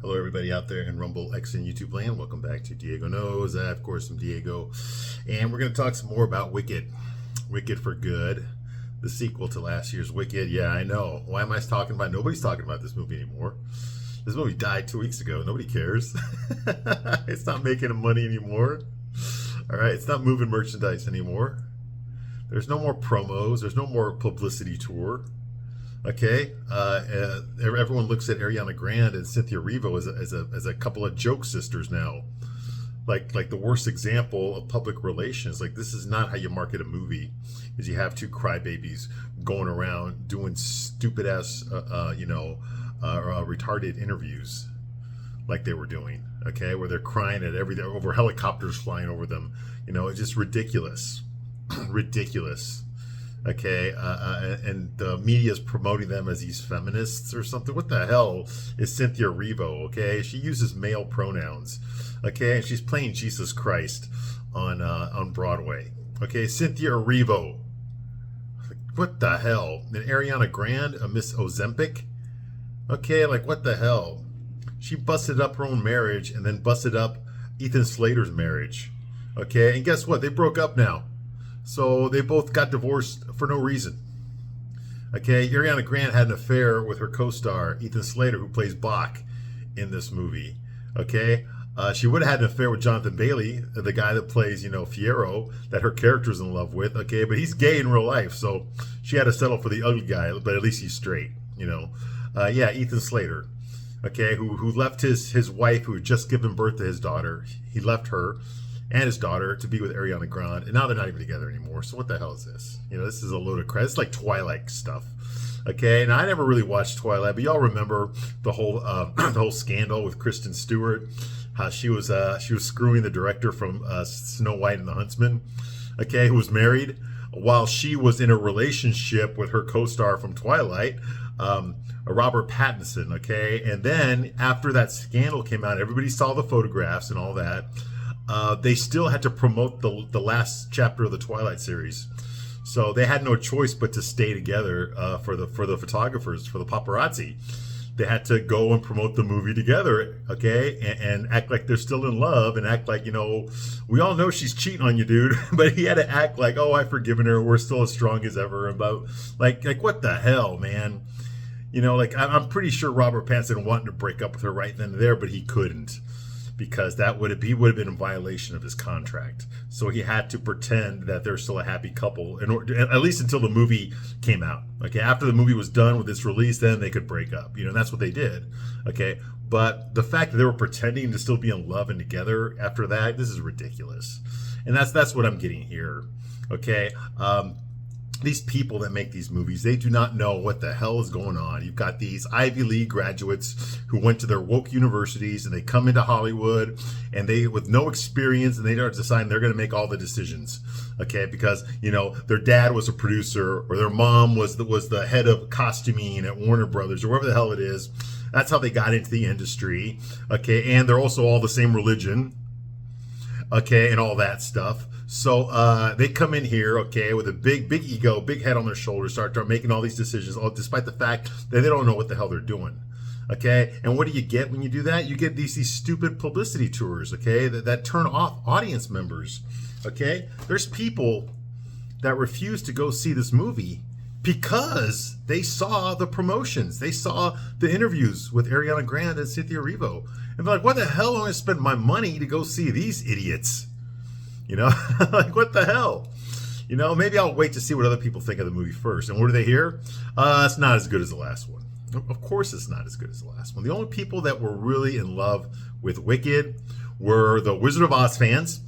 Hello, everybody out there in Rumble, X, and YouTube land. Welcome back to Diego Knows. I, of course, am Diego. And we're going to talk some more about Wicked. Wicked for Good, the sequel to last year's Wicked. Yeah, I know. Why am I talking about? Nobody's talking about this movie anymore. This movie died 2 weeks ago. Nobody cares. It's not making money anymore. All right, it's not moving merchandise anymore. There's no more promos. There's no more publicity tour. Okay, everyone looks at Ariana Grande and Cynthia Erivo as a couple of joke sisters now, like the worst example of public relations. Like, this is not how you market a movie, is you have two crybabies going around doing stupid ass, retarded interviews, like they were doing. Okay, where they're crying at everything over helicopters flying over them. It's just ridiculous, ridiculous. Okay, and the media is promoting them as these feminists or something. What the hell is Cynthia Erivo? Okay, she uses male pronouns. Okay, and she's playing Jesus Christ on Broadway. Okay, Cynthia Erivo. What the hell? And Ariana Grande, a Miss Ozempic. Okay, like what the hell? She busted up her own marriage and then busted up Ethan Slater's marriage. Okay, and guess what? They broke up now. So they both got divorced for no reason. Okay, Ariana Grande had an affair with her co-star Ethan Slater, who plays Bach in this movie. Okay, she would have had an affair with Jonathan Bailey, the guy that plays, Fiyero, that her character's in love with. Okay, but he's gay in real life, so she had to settle for the ugly guy. But at least he's straight. Yeah, Ethan Slater. Okay, who left his wife, who had just given birth to his daughter. He left her and his daughter to be with Ariana Grande, and now they're not even together anymore. So what the hell is this? This is a load of crap. It's like Twilight stuff. Okay, and I never really watched Twilight, but y'all remember the whole the whole scandal with Kristen Stewart, how she was screwing the director from Snow White and the Huntsman, okay, who was married, while she was in a relationship with her co-star from Twilight, Robert Pattinson. Okay, and then after that scandal came out, everybody saw the photographs and all that. They still had to promote the last chapter of the Twilight series, so they had no choice but to stay together for the photographers, for the paparazzi. They had to go and promote the movie together, okay, and act like they're still in love, and act like, we all know she's cheating on you, dude, but he had to act like, oh, I've forgiven her, we're still as strong as ever, about like what the hell, man. I'm pretty sure Robert Pattinson wanted to break up with her right then and there, but he couldn't, because he would have been in violation of his contract. So he had to pretend that they're still a happy couple, at least until the movie came out. Okay, after the movie was done with its release, then they could break up. That's what they did. Okay, but the fact that they were pretending to still be in love and together after that, this is ridiculous. And that's what I'm getting here. Okay, these people that make these movies, they do not know what the hell is going on. You've got these Ivy League graduates who went to their woke universities, and they come into Hollywood, and they, with no experience, and they start deciding they're going to make all the decisions. Okay, because their dad was a producer, or their mom was the head of costuming at Warner Brothers, or wherever the hell it is. That's how they got into the industry. Okay, and they're also all the same religion. Okay, and all that stuff. So they come in here, okay, with a big ego, big head on their shoulders, start making all these decisions, all despite the fact that they don't know what the hell they're doing. Okay, and what do you get when you do that? You get these stupid publicity tours, okay, that turn off audience members. Okay, there's people that refuse to go see this movie because they saw the promotions, they saw the interviews with Ariana Grande and Cynthia Erivo, and they're like, what the hell am I going to spend my money to go see these idiots? Like, what the hell? Maybe I'll wait to see what other people think of the movie first. And what do they hear? It's not as good as the last one. Of course it's not as good as the last one. The only people that were really in love with Wicked were the Wizard of Oz fans.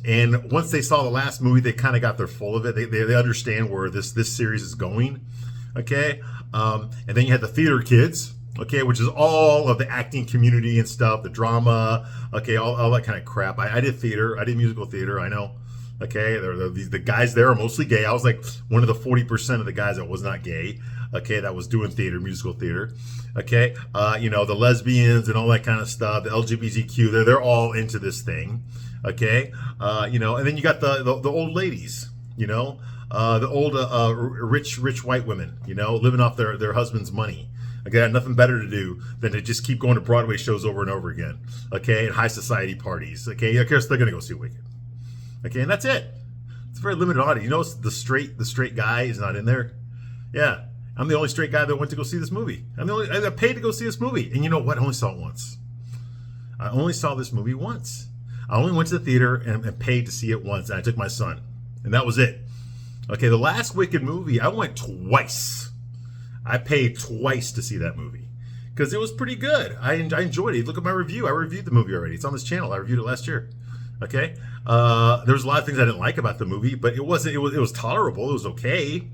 And once they saw the last movie, they kind of got their full of it. They understand where this series is going. Okay? And then you had the theater kids, okay, which is all of the acting community and stuff, the drama, okay, all that kind of crap. I did theater. I did musical theater. I know. Okay, the guys there are mostly gay. I was like one of the 40% of the guys that was not gay. Okay, that was doing theater, musical theater. Okay, the lesbians and all that kind of stuff, the LGBTQ, they're all into this thing. Okay, and then you got the old ladies. The old rich white women. Living off their husband's money. Okay, I had nothing better to do than to just keep going to Broadway shows over and over again. Okay, and high society parties. Okay, of course they're gonna go see Wicked. Okay, and that's it. It's a very limited audience. You know, the straight guy is not in there. Yeah, I'm the only straight guy that went to go see this movie. I got paid to go see this movie, and you know what? I only saw it once. I only saw this movie once. I only went to the theater and paid to see it once, and I took my son, and that was it. Okay, the last Wicked movie, I went twice. I paid twice to see that movie because it was pretty good. I enjoyed it. Look at my review. I reviewed the movie already. It's on this channel. I reviewed it last year. Okay, there was a lot of things I didn't like about the movie, but it was tolerable. It was okay.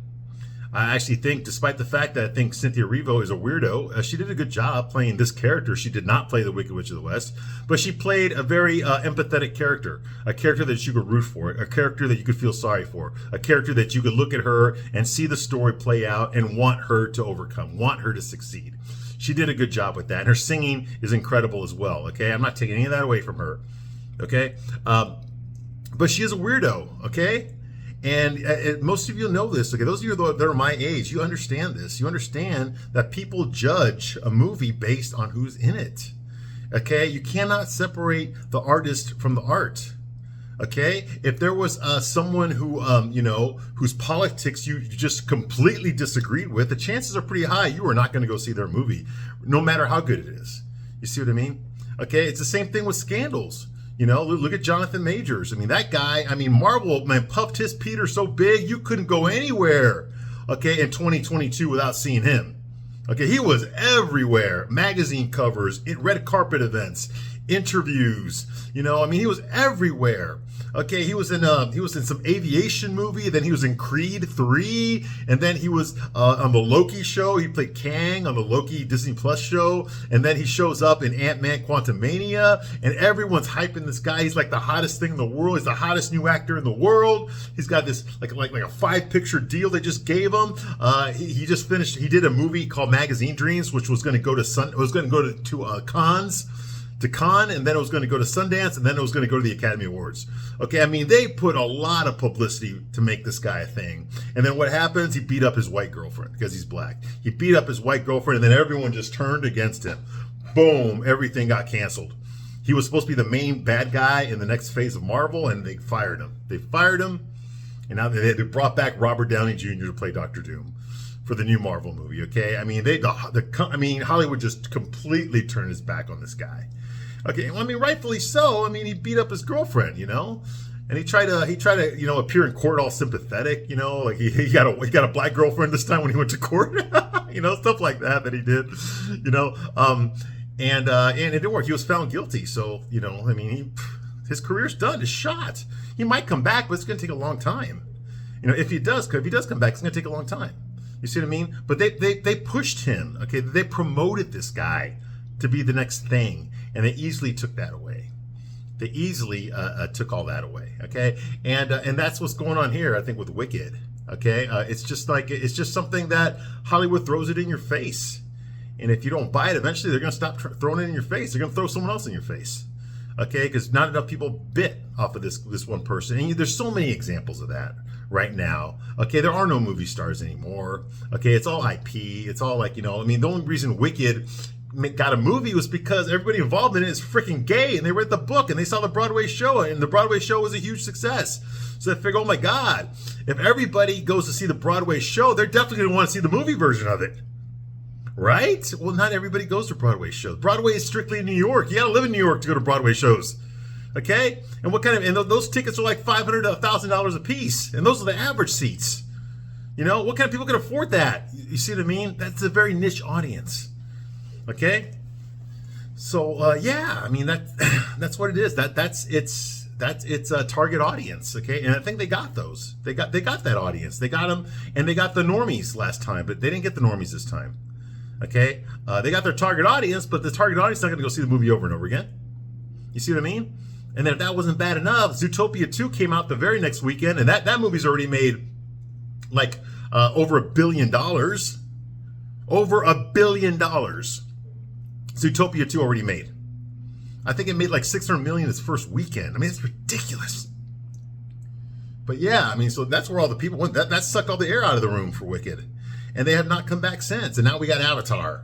I actually think, despite the fact that I think Cynthia Erivo is a weirdo, she did a good job playing this character. She did not play the Wicked Witch of the West, but she played a very empathetic character, a character that you could root for, a character that you could feel sorry for, a character that you could look at her and see the story play out and want her to overcome, want her to succeed. She did a good job with that, and her singing is incredible as well. Okay, I'm not taking any of that away from her. Okay, but she is a weirdo. Okay. And most of you know this. Okay, those of you that are my age, you understand this. You understand that people judge a movie based on who's in it. Okay, you cannot separate the artist from the art. Okay, if there was someone who, whose politics you just completely disagreed with, the chances are pretty high you are not going to go see their movie, no matter how good it is. You see what I mean? Okay, it's the same thing with scandals. You know, look at Jonathan Majors. I mean, that guy, Marvel, man, puffed his Peter so big, you couldn't go anywhere, okay, in 2022 without seeing him. Okay, he was everywhere. Magazine covers, red carpet events, interviews. You know, he was everywhere. Okay, he was in some aviation movie, then he was in Creed 3, and then he was on the Loki show. He played Kang on the Loki Disney Plus show, and then he shows up in Ant-Man Quantumania, and everyone's hyping this guy. He's like the hottest thing in the world. He's the hottest new actor in the world. He's got this like a 5-picture deal they just gave him. He just finished. He did a movie called Magazine Dreams, which was going to go to Cannes, and then it was going to go to Sundance, and then it was going to go to the Academy Awards. Okay, they put a lot of publicity to make this guy a thing. And then what happens? He beat up his white girlfriend because he's black. He beat up his white girlfriend, and then everyone just turned against him. Boom, everything got canceled. He was supposed to be the main bad guy in the next phase of Marvel, and they fired him. And now they brought back Robert Downey Jr. to play Dr. Doom for the new Marvel movie. Okay, Hollywood just completely turned his back on this guy. Okay, rightfully so. He beat up his girlfriend, and he tried to, appear in court all sympathetic, like he got a black girlfriend this time when he went to court, stuff like that he did, and it didn't work. He was found guilty, so his career's done. It's shot. He might come back, but it's going to take a long time. If he does come back, it's going to take a long time. You see what I mean? But they pushed him. Okay, they promoted this guy to be the next thing. And they easily took that away. They easily took all that away. Okay, and that's what's going on here. I think with Wicked. Okay, it's just something that Hollywood throws it in your face, and if you don't buy it, eventually they're going to stop throwing it in your face. They're going to throw someone else in your face. Okay, because not enough people bit off of this one person, and there's so many examples of that right now. Okay, there are no movie stars anymore. Okay, it's all IP. It's all the only reason Wicked got a movie was because everybody involved in it is freaking gay, and they read the book and they saw the Broadway show, and the Broadway show was a huge success. So they figure, oh my God, if everybody goes to see the Broadway show, they're definitely going to want to see the movie version of it. Right? Well, not everybody goes to Broadway shows. Broadway is strictly in New York. You got to live in New York to go to Broadway shows. Okay? And those tickets are like $500 to $1,000 a piece, and those are the average seats. What kind of people can afford that? You see what I mean? That's a very niche audience. Okay, so that's what it is. That's its a target audience. Okay, and I think they got those. They got that audience. They got them, and they got the normies last time, but they didn't get the normies this time. Okay, they got their target audience, but the target audience is not going to go see the movie over and over again. You see what I mean? And then if that wasn't bad enough, Zootopia 2 came out the very next weekend, and that movie's already made over $1 billion. Over $1 billion. Zootopia 2 already made. I think it made like $600 million its first weekend. It's ridiculous. But yeah, so that's where all the people went. That sucked all the air out of the room for Wicked. And they have not come back since. And now we got Avatar.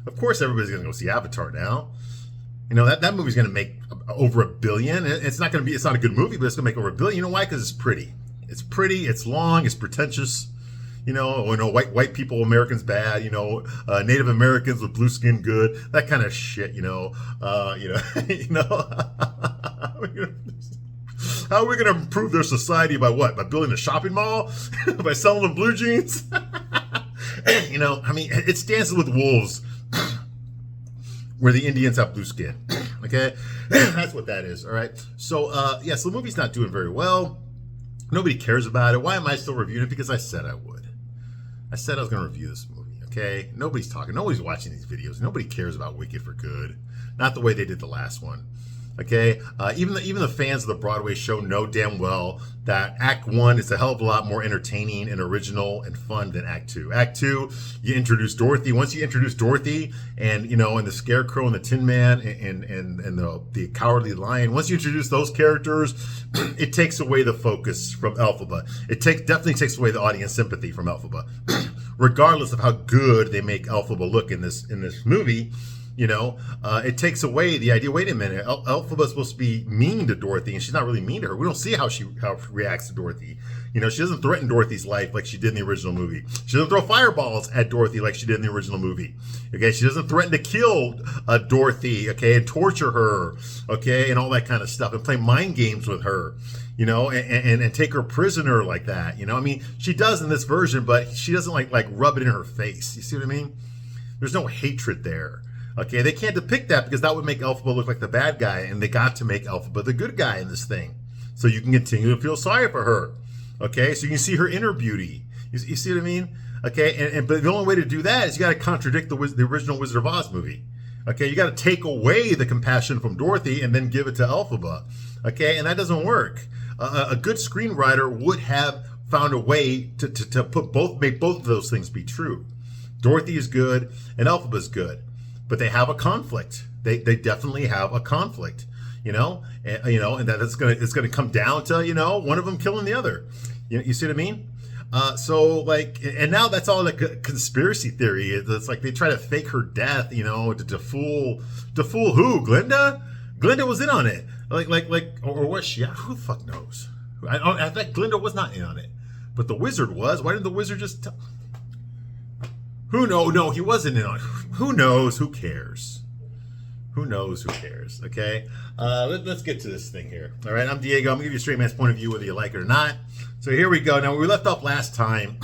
Of course, everybody's going to go see Avatar now. You know, that movie's going to make over $1 billion. It's not going to be, it's not a good movie, but it's going to make over $1 billion. You know why? Because it's pretty. It's pretty, it's long, it's pretentious. You know, white people, Americans bad. You know, Native Americans with blue skin good. That kind of shit. You know, you know. How are we going to improve their society by what? By building a shopping mall? By selling them blue jeans? You know, I mean, it's Dances with Wolves, where the Indians have blue skin. Okay, that's what that is. All right. So, so the movie's not doing very well. Nobody cares about it. Why am I still reviewing it? Because I said I would. I said I was going to review this movie, okay? Nobody's talking. Nobody's watching these videos. Nobody cares about Wicked for Good. Not the way they did the last one, okay? Even the fans of the Broadway show know damn well that Act 1 is a hell of a lot more entertaining and original and fun than Act 2. Act 2, you introduce Dorothy. Once you introduce Dorothy and, you know, and the Scarecrow and the Tin Man and the Cowardly Lion, once you introduce those characters, it takes away the focus from Elphaba. It definitely takes away the audience sympathy from Elphaba. Regardless of how good they make Elphaba look in this movie, you know, it takes away the idea. Wait a minute, Elphaba's supposed to be mean to Dorothy, and she's not really mean to her. We don't see how she reacts to Dorothy. You know, she doesn't threaten Dorothy's life like she did in the original movie. She doesn't throw fireballs at Dorothy like she did in the original movie. Okay, she doesn't threaten to kill Dorothy, okay, and torture her, okay, and all that kind of stuff, and play mind games with her. You know, and take her prisoner like that. You know, I mean, she does in this version, but she doesn't like rub it in her face. You see what I mean? There's no hatred there. Okay, they can't depict that because that would make Elphaba look like the bad guy, and they got to make Elphaba the good guy in this thing, so you can continue to feel sorry for her. Okay, so you can see her inner beauty. You see what I mean? Okay, but the only way to do that is you got to contradict the original Wizard of Oz movie. Okay, you got to take away the compassion from Dorothy and then give it to Elphaba. Okay, and that doesn't work. A good screenwriter would have found a way to make both of those things be true. Dorothy is good and Elphaba is good, but they have a conflict. They definitely have a conflict, you know, and that it's gonna come down to, you know, one of them killing the other. You see what I mean? So like, and now that's all like a conspiracy theory. It's like they try to fake her death, you know, to fool who? Glinda? Glinda was in on it. Or was she? Who the fuck knows? I think Glinda was not in on it, but the wizard was. Why didn't the wizard just tell? Who knows? No, he wasn't in on it. Who knows? Who cares? Who knows? Who cares? Okay. Let's get to this thing here. All right. I'm Diego. I'm gonna give you a straight man's point of view, whether you like it or not. So here we go. Now we left off last time.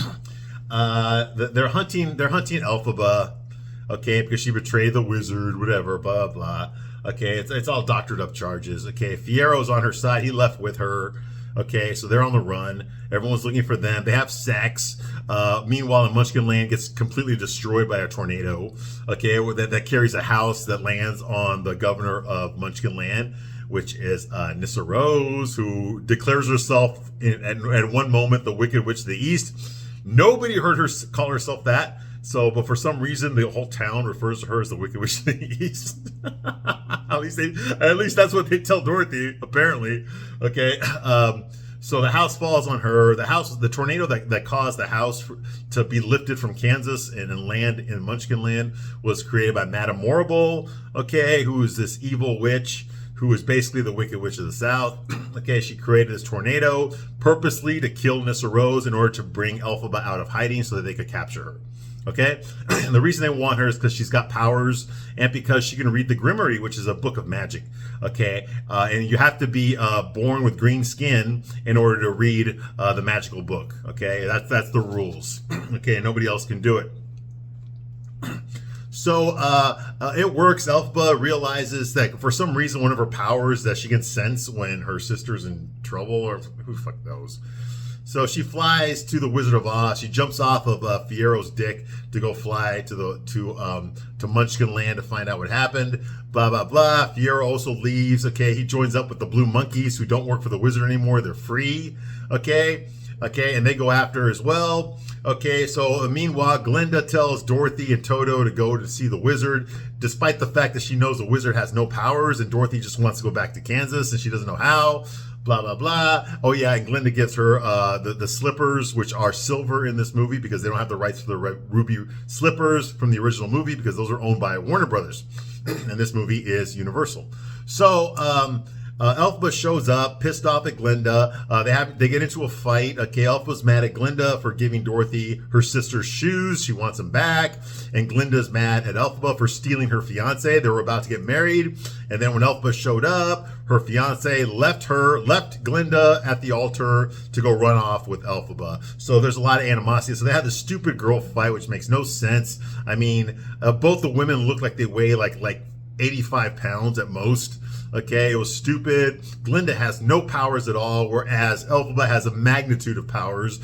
They're hunting Elphaba. Okay, because she betrayed the wizard. Whatever. Blah blah. Okay, it's all doctored up charges. Okay, Fiero's on her side. He left with her. Okay, so they're on the run. Everyone's looking for them. They have sex. Meanwhile, the Munchkin Land gets completely destroyed by a tornado. Okay, that carries a house that lands on the governor of Munchkin Land, which is Nyssa Rose, who declares herself at one moment the Wicked Witch of the East. Nobody heard her call herself that. So, but for some reason, the whole town refers to her as the Wicked Witch of the East. At least that's what they tell Dorothy, apparently. Okay. So the house falls on her. The tornado that caused the house to be lifted from Kansas and land in Munchkin Land was created by Madame Morrible. Okay, who is this evil witch who is basically the Wicked Witch of the South. Okay, she created this tornado purposely to kill Nyssa Rose in order to bring Elphaba out of hiding so that they could capture her. Okay, and the reason they want her is because she's got powers and because she can read the Grimoire, which is a book of magic. Okay, and you have to be born with green skin in order to read the magical book. Okay, that's the rules. Okay, nobody else can do it. So it works. Elphaba realizes that for some reason one of her powers that she can sense when her sister's in trouble, or who the fuck knows. So she flies to the Wizard of Oz. She jumps off of Fiero's dick to go fly to Munchkin Land to find out what happened. Blah blah blah. Fiero also leaves. Okay, he joins up with the Blue Monkeys, who don't work for the wizard anymore. They're free. Okay, and they go after her as well. Okay, so meanwhile, Glinda tells Dorothy and Toto to go to see the wizard, despite the fact that she knows the wizard has no powers, and Dorothy just wants to go back to Kansas and she doesn't know how. blah blah blah. Oh yeah, and Glinda gives her the slippers, which are silver in this movie because they don't have the rights for the ruby slippers from the original movie because those are owned by Warner Brothers, and this movie is Universal. So Elphaba shows up, pissed off at Glinda. They get into a fight. Okay, Elphaba's mad at Glinda for giving Dorothy her sister's shoes. She wants them back. And Glinda's mad at Elphaba for stealing her fiance. They were about to get married. And then when Elphaba showed up, her fiance left Glinda at the altar to go run off with Elphaba. So there's a lot of animosity. So they had this stupid girl fight, which makes no sense. I mean, both the women look like they weigh like 85 pounds at most. Okay, it was stupid. Glinda has no powers at all, whereas Elphaba has a magnitude of powers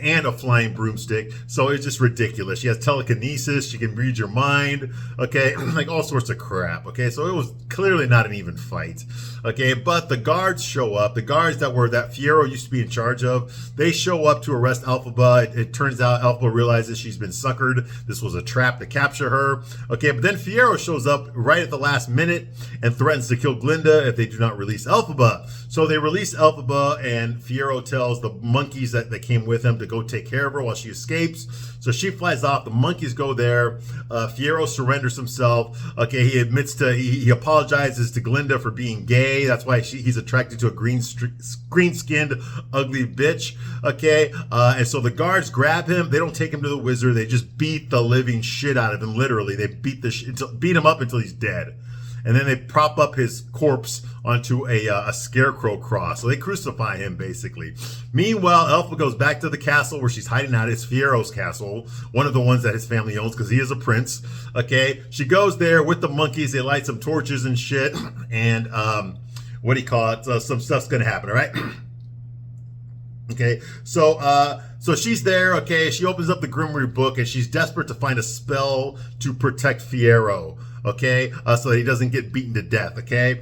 and a flying broomstick. So it's just ridiculous. She has telekinesis. She can read your mind. Okay, like all sorts of crap. Okay, so it was clearly not an even fight. Okay, but the guards show up. The guards that Fiyero used to be in charge of, they show up to arrest Elphaba. It turns out Elphaba realizes she's been suckered. This was a trap to capture her. Okay, but then Fiyero shows up right at the last minute and threatens to kill Glinda if they do not release Elphaba. So they release Elphaba, and Fiyero tells the monkeys that came with him to go take care of her while she escapes. So she flies off. The monkeys go there. Fiyero surrenders himself. Okay, he admits he apologizes to Glinda for being gay. That's why he's attracted to a green-skinned, ugly bitch. Okay, and so the guards grab him. They don't take him to the wizard. They just beat the living shit out of him. Literally, they beat him up until he's dead. And then they prop up his corpse onto a scarecrow cross. So they crucify him, basically. Meanwhile, Elphaba goes back to the castle where she's hiding out. It's Fiyero's castle, one of the ones that his family owns because he is a prince. Okay, she goes there with the monkeys. They light some torches and shit. And some stuff's going to happen, all right? Okay, so she's there. Okay, she opens up the Grimoire book and she's desperate to find a spell to protect Fiyero. Okay, so that he doesn't get beaten to death. Okay,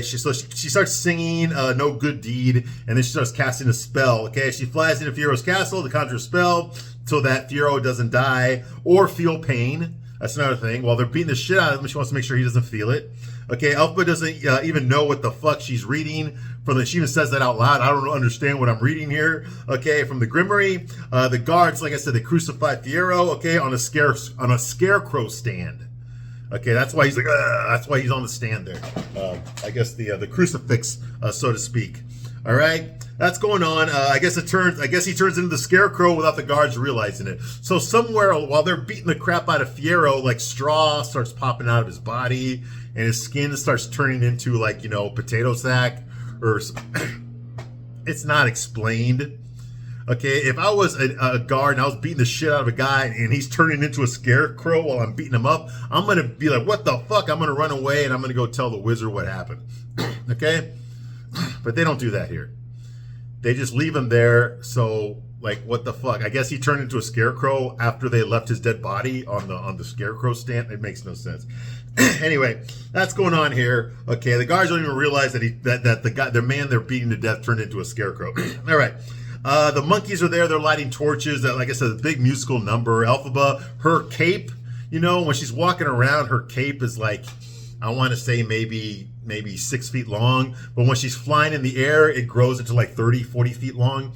she starts singing "No Good Deed," and then she starts casting a spell. Okay, she flies into Fiyero's castle to conjure a spell so that Fiyero doesn't die or feel pain. That's another thing. While they're beating the shit out of him, she wants to make sure he doesn't feel it. Okay, Elphaba doesn't even know what the fuck she's reading. She even says that out loud. I don't understand what I'm reading here. Okay, from the Grimoire, the guards, like I said, they crucify Fiyero. Okay, on a scarecrow stand. Okay, that's why he's that's why he's on the stand there. I guess the crucifix, so to speak. All right, that's going on. I guess he turns into the scarecrow without the guards realizing it. So somewhere while they're beating the crap out of Fiyero, like straw starts popping out of his body, and his skin starts turning into potato sack, or it's not explained. Okay, if I was a guard and I was beating the shit out of a guy and he's turning into a scarecrow while I'm beating him up, I'm going to be like, what the fuck? I'm going to run away and I'm going to go tell the wizard what happened. Okay? But they don't do that here. They just leave him there. So, what the fuck? I guess he turned into a scarecrow after they left his dead body on the scarecrow stand. It makes no sense. Anyway, that's going on here. Okay, the guards don't even realize that the man they're beating to death turned into a scarecrow. All right. The monkeys are there. They're lighting torches. Like I said, a big musical number. Elphaba, her cape, when she's walking around, her cape is I want to say maybe 6 feet long. But when she's flying in the air, it grows into 30, 40 feet long.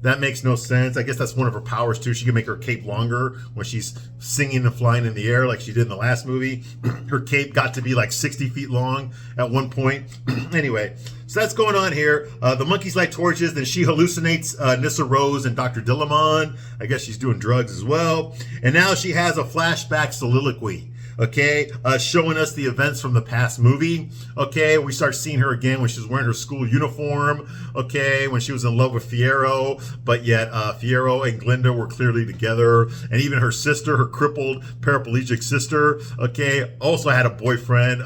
That makes no sense. I guess that's one of her powers too. She can make her cape longer when she's singing and flying in the air like she did in the last movie. Her cape got to be 60 feet long at one point. Anyway, so that's going on here. The monkeys light torches. Then she hallucinates Nyssa Rose and Dr. Dillamon. I guess she's doing drugs as well. And now she has a flashback soliloquy. Okay, showing us the events from the past movie. Okay, we start seeing her again when she's wearing her school uniform. Okay, when she was in love with Fiyero, but yet Fiyero and Glinda were clearly together. And even her sister, her crippled paraplegic sister, okay, also had a boyfriend,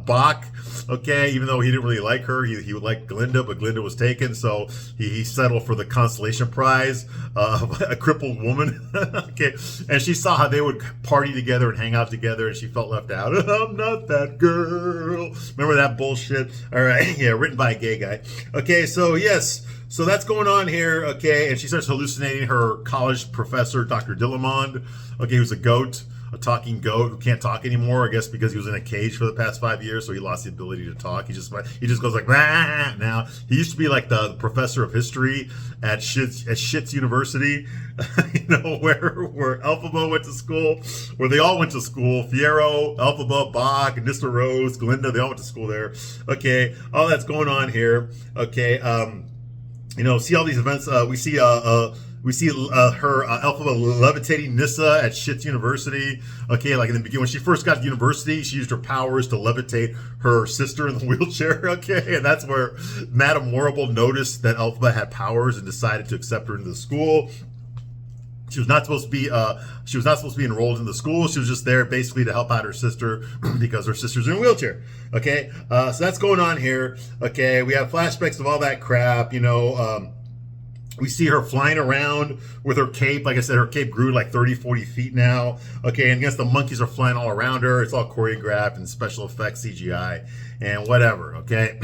Bach. Okay, even though he didn't really like her, he would like Glinda, but Glinda was taken, so he settled for the consolation prize of a crippled woman. Okay, and she saw how they would party together and hang out together, and she felt left out. I'm not that girl. Remember that bullshit? All right, yeah, written by a gay guy. Okay, so yes. So that's going on here, okay, and she starts hallucinating her college professor, Dr. Dillamond, okay, who's a goat. a talking goat who can't talk anymore. I guess because he was in a cage for the past 5 years, so he lost the ability to talk. He just goes like bah! Now. He used to be like the professor of history at Shit's University, where Elphaba went to school, where they all went to school. Fiyero, Elphaba, Boq, Nyssa Rose, Glinda, they all went to school there. Okay, all that's going on here. Okay, see all these events. We see her Elphaba levitating Nyssa at Shit's University. Okay, like in the beginning, when she first got to university, she used her powers to levitate her sister in the wheelchair. Okay, and that's where Madame Morrible noticed that Elphaba had powers and decided to accept her into the school. She was not supposed to be enrolled in the school. She was just there basically to help out her sister because her sister's in a wheelchair. Okay, so that's going on here. Okay, we have flashbacks of all that crap. We see her flying around with her cape. Like I said, her cape grew like 30, 40 feet now. Okay, and yes, the monkeys are flying all around her. It's all choreographed and special effects, CGI, and whatever, okay?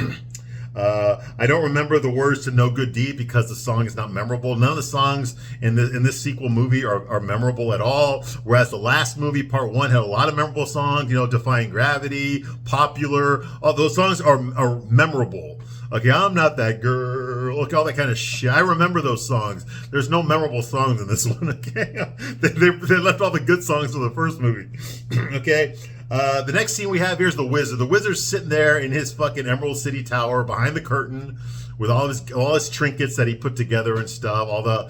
I don't remember the words to No Good Deed because the song is not memorable. None of the songs in this sequel movie are memorable at all, whereas the last movie, part 1, had a lot of memorable songs, Defying Gravity, Popular. All those songs are memorable. Okay, I'm not that girl. Look, all that kind of shit. I remember those songs. There's no memorable songs in this one, okay? They left all the good songs for the first movie, okay? The next scene we have here is the Wizard. The Wizard's sitting there in his fucking Emerald City Tower behind the curtain with all his trinkets that he put together and stuff, all the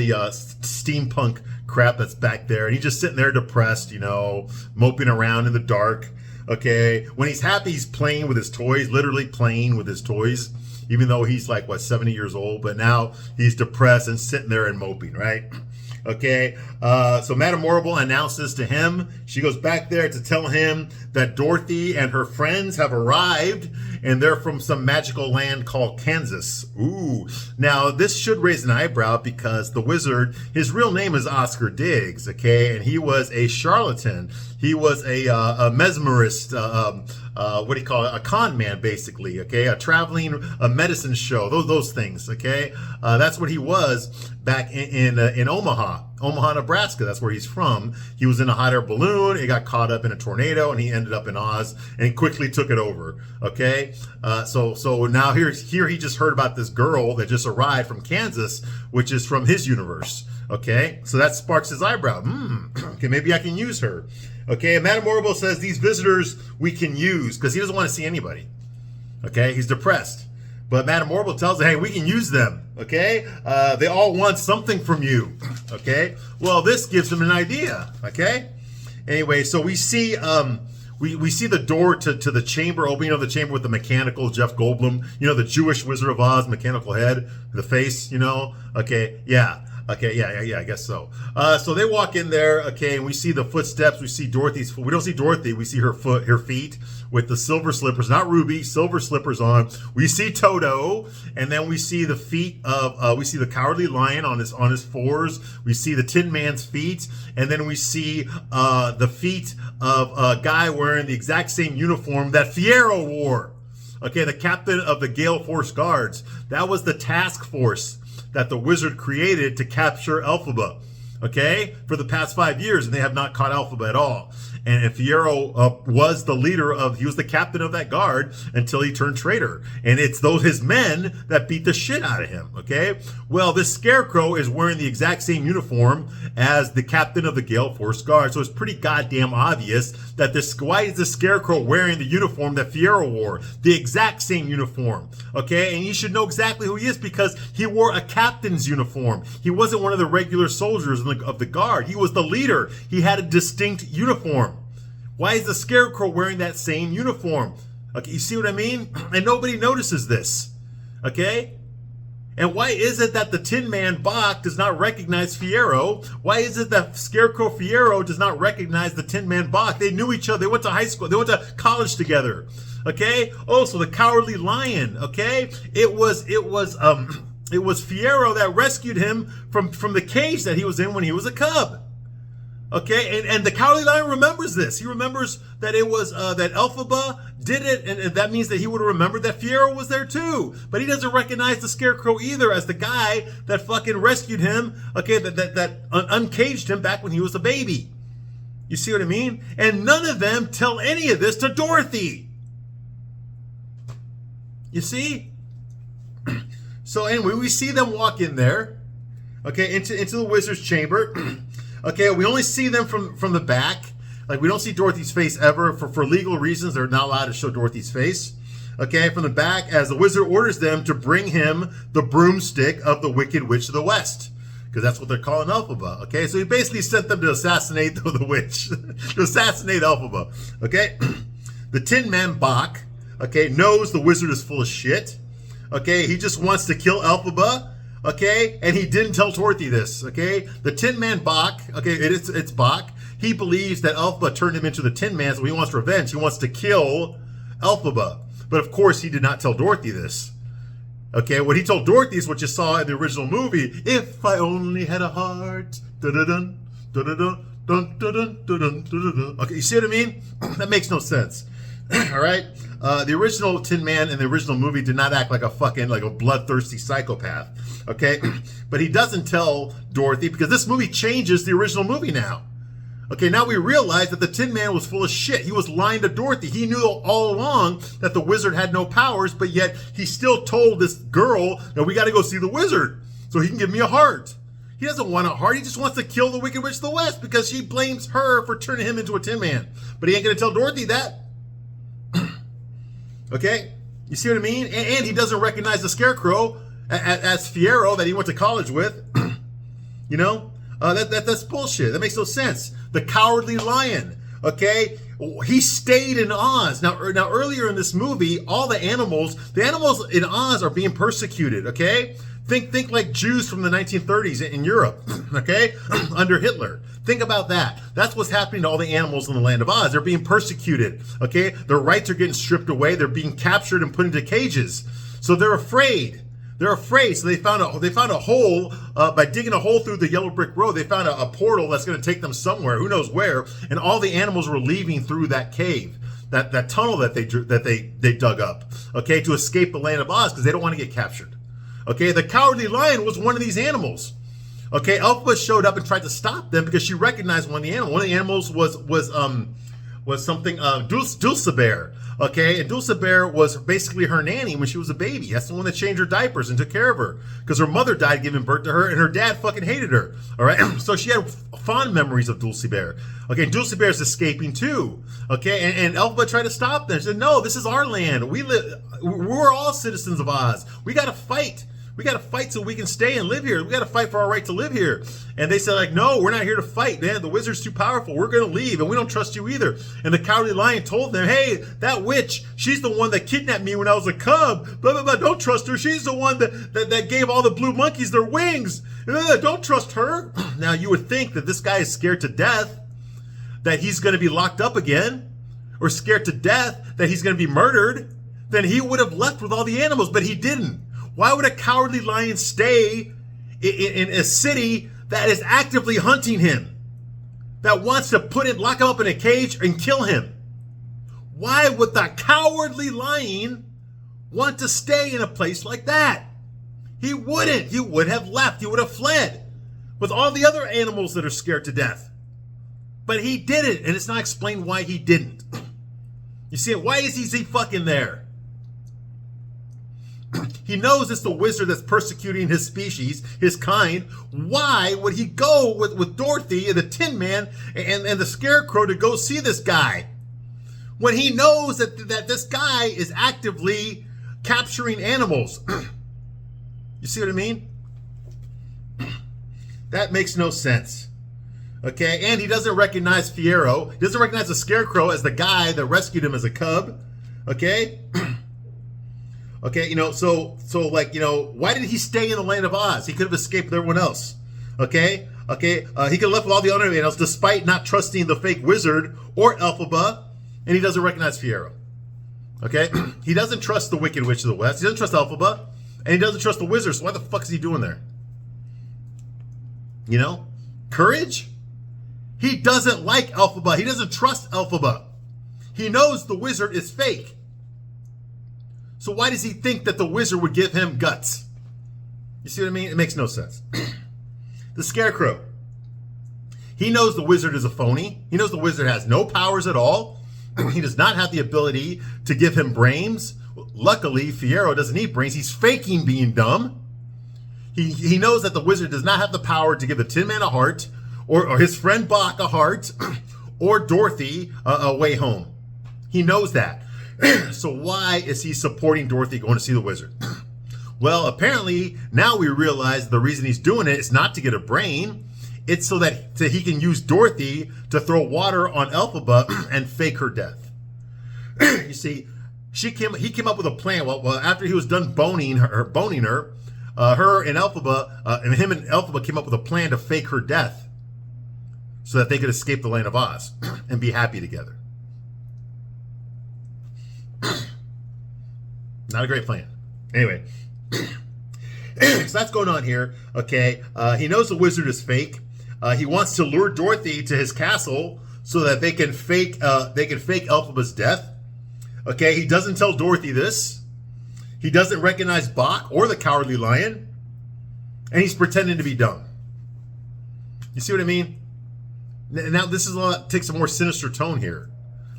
steampunk crap that's back there. And he's just sitting there depressed, moping around in the dark. Okay, when he's happy, he's playing with his toys, literally playing with his toys, even though he's like, 70 years old, but now he's depressed and sitting there and moping, right? Okay, so Madame Morrible announces to him, she goes back there to tell him that Dorothy and her friends have arrived, and they're from some magical land called Kansas. Ooh, now this should raise an eyebrow because the Wizard, his real name is Oscar Diggs, okay, and he was a charlatan. He was a mesmerist, what do you call it? A con man, basically, okay? A traveling medicine show, those things, okay? That's what he was back in Omaha, Nebraska. That's where he's from. He was in a hot air balloon. He got caught up in a tornado, and he ended up in Oz and quickly took it over, okay? So now here he just heard about this girl that just arrived from Kansas, which is from his universe, okay? So that sparks his eyebrow. Okay, maybe I can use her. Okay, and Madame Morrible says these visitors we can use because he doesn't want to see anybody. Okay, he's depressed. But Madame Morrible tells him, hey, we can use them. Okay, they all want something from you. Okay, well, this gives him an idea. Okay, anyway, so we see we see the door to the chamber opening, the chamber with the mechanical Jeff Goldblum, the Jewish Wizard of Oz mechanical head, the face, Okay, yeah. Okay, yeah, I guess so. So they walk in there, okay, and we see the footsteps. We see Dorothy's foot. We don't see Dorothy. We see her feet with the silver slippers, not ruby, silver slippers on. We see Toto, and then we see the feet of, we see the Cowardly Lion on his fours. We see the Tin Man's feet, and then we see the feet of a guy wearing the exact same uniform that Fiyero wore. Okay, the captain of the Gale Force Guards. That was the task force that the Wizard created to capture Elphaba, okay, for the past 5 years, and they have not caught Elphaba at all. And Fiyero was the leader he was the captain of that guard until he turned traitor. And it's his men that beat the shit out of him, okay? Well, this Scarecrow is wearing the exact same uniform as the captain of the Gale Force Guard, so it's pretty goddamn obvious that why is the Scarecrow wearing the uniform that Fiyero wore? The exact same uniform, okay? And you should know exactly who he is because he wore a captain's uniform. He wasn't one of the regular soldiers of the guard. He was the leader. He had a distinct uniform. Why is the Scarecrow wearing that same uniform? Okay, you see what I mean? And nobody notices this, okay? And why is it that the Tin Man Boq does not recognize Fiyero? Why is it that Scarecrow Fiyero does not recognize the Tin Man Boq? They knew each other. They went to high school. They went to college together, okay? Oh, so the Cowardly Lion, okay? It was Fiyero that rescued him from the cage that he was in when he was a cub. Okay, and the Cowardly Lion remembers this. He remembers that it was that Elphaba did it, and that means that he would have remembered that Fiyero was there too. But he doesn't recognize the Scarecrow either as the guy that fucking rescued him. Okay, that uncaged him back when he was a baby. You see what I mean? And none of them tell any of this to Dorothy. You see? So anyway, we see them walk in there, okay, into the wizard's chamber. Okay, we only see them from the back. Like, we don't see Dorothy's face ever. For legal reasons, they're not allowed to show Dorothy's face. Okay, from the back, as the wizard orders them to bring him the broomstick of the Wicked Witch of the West. Because that's what they're calling Elphaba. Okay, so he basically sent them to assassinate the witch. To assassinate Elphaba. Okay, the Tin Man, Bach, okay, knows the wizard is full of shit. Okay, he just wants to kill Elphaba. Okay, and he didn't tell Dorothy this. Okay, the Tin Man, Bach, okay, it's Bach. He believes that Elphaba turned him into the Tin Man, so he wants revenge. He wants to kill Elphaba. But of course, he did not tell Dorothy this. Okay, what he told Dorothy is what you saw in the original movie. If I only had a heart. Dun-dun-dun, dun-dun-dun, dun-dun-dun, dun-dun, dun-dun. Okay, you see what I mean? That makes no sense. All right? The original Tin Man in the original movie did not act like a bloodthirsty psychopath. Okay? But he doesn't tell Dorothy because this movie changes the original movie now. Okay, now we realize that the Tin Man was full of shit. He was lying to Dorothy. He knew all along that the wizard had no powers, but yet he still told this girl that we got to go see the wizard so he can give me a heart. He doesn't want a heart. He just wants to kill the Wicked Witch of the West because she blames her for turning him into a Tin Man. But he ain't going to tell Dorothy that. Okay? You see what I mean? And he doesn't recognize the Scarecrow as Fiyero that he went to college with. You know? That's bullshit. That makes no sense. The Cowardly Lion, okay? He stayed in Oz. Now earlier in this movie, all the animals in Oz are being persecuted, okay? Think like Jews from the 1930s in Europe, okay? Under Hitler. Think about that. That's what's happening to all the animals in the land of Oz. They're being persecuted, okay? Their rights are getting stripped away. They're being captured and put into cages. So they're afraid. They're afraid, so they found a hole by digging a hole through the yellow brick road. They found a portal that's going to take them somewhere, who knows where. And all the animals were leaving through that cave, that tunnel that they dug up, okay, to escape the land of Oz because they don't want to get captured. Okay, the Cowardly Lion was one of these animals. Okay, Elphaba showed up and tried to stop them because she recognized one of the animals. One of the animals was something Dulcibert. Okay, and Dulcibert was basically her nanny when she was a baby. That's the one that changed her diapers and took care of her because her mother died giving birth to her and her dad fucking hated her. All right, so she had fond memories of Dulcibert. Okay, Dulcibert's escaping too. Okay, and Elphaba tried to stop them. She said, "No, this is our land. We're all citizens of Oz. We got to fight. We got to fight so we can stay and live here. We got to fight for our right to live here." And they said, like, "No, we're not here to fight, man. The wizard's too powerful. We're going to leave, and we don't trust you either." And the Cowardly Lion told them, "Hey, that witch, she's the one that kidnapped me when I was a cub. Blah, blah, blah. Don't trust her. She's the one that gave all the blue monkeys their wings. Don't trust her." Now, you would think that this guy is scared to death that he's going to be locked up again, or scared to death that he's going to be murdered. Then he would have left with all the animals, but he didn't. Why would a Cowardly Lion stay in a city that is actively hunting him? That wants to lock him up in a cage and kill him? Why would the Cowardly Lion want to stay in a place like that? He wouldn't. He would have left. He would have fled with all the other animals that are scared to death. But he didn't, and it's not explained why he didn't. You see, why is he fucking there? He knows it's the wizard that's persecuting his species, his kind. Why would he go with Dorothy and the Tin Man and the Scarecrow to go see this guy? When he knows that this guy is actively capturing animals. You see what I mean? That makes no sense. Okay, and he doesn't recognize Fiyero. He doesn't recognize the Scarecrow as the guy that rescued him as a cub. Okay? Okay, why did he stay in the land of Oz? He could have escaped with everyone else. Okay? He could have left with all the other animals despite not trusting the fake wizard or Elphaba, and he doesn't recognize Fiyero. Okay? He doesn't trust the Wicked Witch of the West. He doesn't trust Elphaba, and he doesn't trust the wizard, so why the fuck is he doing there? You know? Courage? He doesn't like Elphaba. He doesn't trust Elphaba. He knows the wizard is fake. So why does he think that the wizard would give him guts? You see what I mean? It makes no sense. The Scarecrow. He knows the wizard is a phony. He knows the wizard has no powers at all. He does not have the ability to give him brains. Luckily, Fiyero doesn't need brains. He's faking being dumb. He knows that the wizard does not have the power to give the Tin Man a heart, or his friend Bach a heart, or Dorothy a way home. He knows that. So why is he supporting Dorothy going to see the wizard? Well, apparently now we realize the reason he's doing it is not to get a brain. It's so that he can use Dorothy to throw water on Elphaba and fake her death. You see, he came up with a plan. Well, after he was done boning her, her and Elphaba, and him and Elphaba came up with a plan to fake her death, so that they could escape the land of Oz and be happy together. Not a great plan. Anyway, so that's going on here. Okay, he knows the wizard is fake. He wants to lure Dorothy to his castle so that they can fake Elphaba's death. Okay, he doesn't tell Dorothy this. He doesn't recognize Bach or the Cowardly Lion, and he's pretending to be dumb. You see what I mean? Now this is takes a more sinister tone here.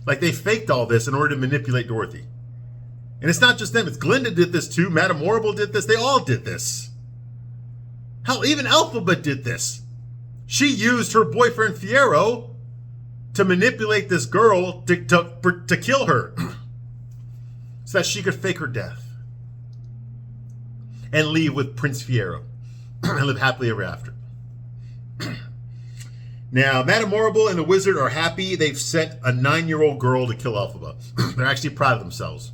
Like they faked all this in order to manipulate Dorothy. And it's not just them. It's Glinda did this too. Madame Morrible did this. They all did this. Hell, even Elphaba did this. She used her boyfriend Fiyero to manipulate this girl to kill her so that she could fake her death and leave with Prince Fiyero and live happily ever after. Now, Madame Morrible and the wizard are happy. They've sent a 9-year-old girl to kill Elphaba. They're actually proud of themselves.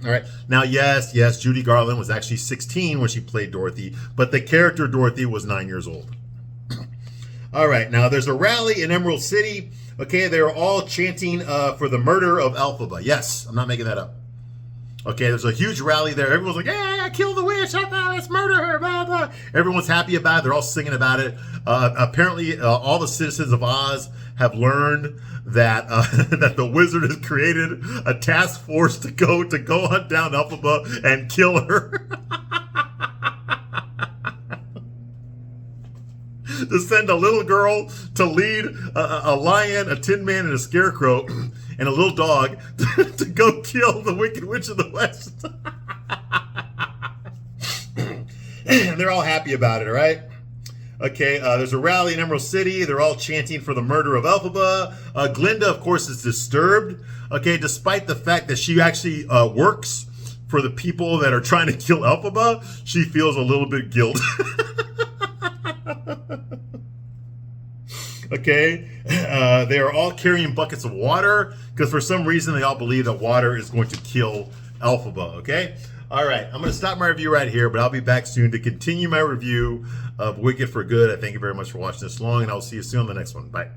All right. Now, yes, Judy Garland was actually 16 when she played Dorothy, but the character Dorothy was 9 years old. All right. Now, there's a rally in Emerald City. Okay, they're all chanting for the murder of Elphaba. Yes, I'm not making that up. Okay, there's a huge rally there. Everyone's like, yeah, kill the witch. Let's murder her. Blah, blah. Everyone's happy about it. They're all singing about it. Apparently, all the citizens of Oz have learned that that the wizard has created a task force to go hunt down Elphaba and kill her. To send a little girl to lead a lion, a tin man, and a scarecrow, and a little dog to go kill the Wicked Witch of the West. And they're all happy about it, all right? Okay, there's a rally in Emerald City. They're all chanting for the murder of Elphaba. Glinda, of course, is disturbed, okay, despite the fact that she actually works for the people that are trying to kill Elphaba. She feels a little bit guilt. Okay, they are all carrying buckets of water because for some reason they all believe that water is going to kill Elphaba. Okay, all right, I'm going to stop my review right here, but I'll be back soon to continue my review of Wicked for Good. I thank you very much for watching this long, and I'll see you soon on the next one. Bye.